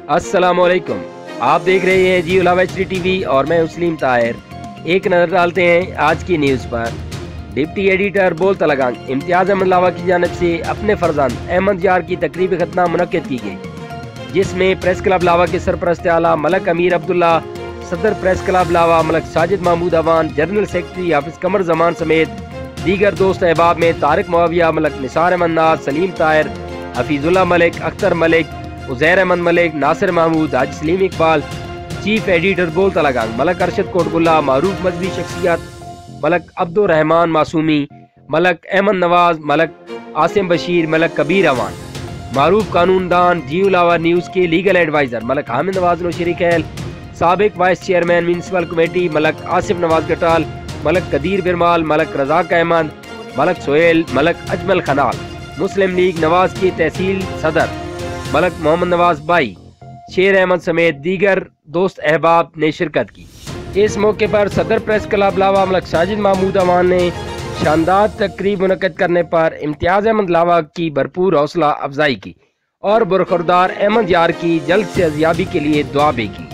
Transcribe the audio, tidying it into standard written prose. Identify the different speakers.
Speaker 1: अस्सलाम वालेकुम। आप देख रहे हैं जियो लाइव HD टीवी और मैं मुस्लिम ताहिर। एक नज़र डालते हैं आज की न्यूज़ पर। डिप्टी एडिटर बोलता लगा इम्तियाज़ अहमद लावा की जानिब से अपने फर्जंद अहमद यार की तकरीब खतना मुनक्किद की गई, जिसमें प्रेस क्लब लावा के सरपरस्त आला मलक अमीर अब्दुल्ला, सदर प्रेस क्लब लावा मलक साजिद महमूद अवान, जनरल सेक्रेटरी हाफिज कमर जमान समेत दीगर दोस्त अहबाब में तारिक मुआविया, मलक निसार अहमद नाज, सलीम ताहिर, हफीजुल्लाह मलिक, अख्तर मलिक, उज़ैर अहमद मलिक, नासिर महमूद, हाजी सलीम इकबाल, चीफ एडिटर बोलता लगा मलक अरशद कोटगुल्ला, मारूफ मजहबी शख्सियत मलक अब्दुर रहमान मासूमी, मलक अहमद नवाज, मलक आसिम बशीर, मलक कबीर अवान, मारूफ कानूनदान, जियो लावा न्यूज़ के लीगल एडवाइज़र मलक हामिद नवाज नौशरी खैल, साबिक vice chairman municipal committee Malak Asif Nawaz Gatal, Malak Qadeer Birmal, Malak Razzaq Ahmed, Malak Sohail, Malak Ajmal Khanal, मुस्लिम लीग नवाज की तहसील सदर मलक मोहम्मद नवाज बाई, शेर अहमद समेत दीगर दोस्त अहबाब ने शिरकत की। इस मौके पर सदर प्रेस क्लब लावा मलक साजिद महमूद अवान ने शानदार तकरीब मुनक्किद करने पर इम्तियाज़ अहमद लावा की भरपूर हौसला अफजाई की और बरखुरदार अहमद यार की जल्द से अजियाबी के लिए दुआ भी की।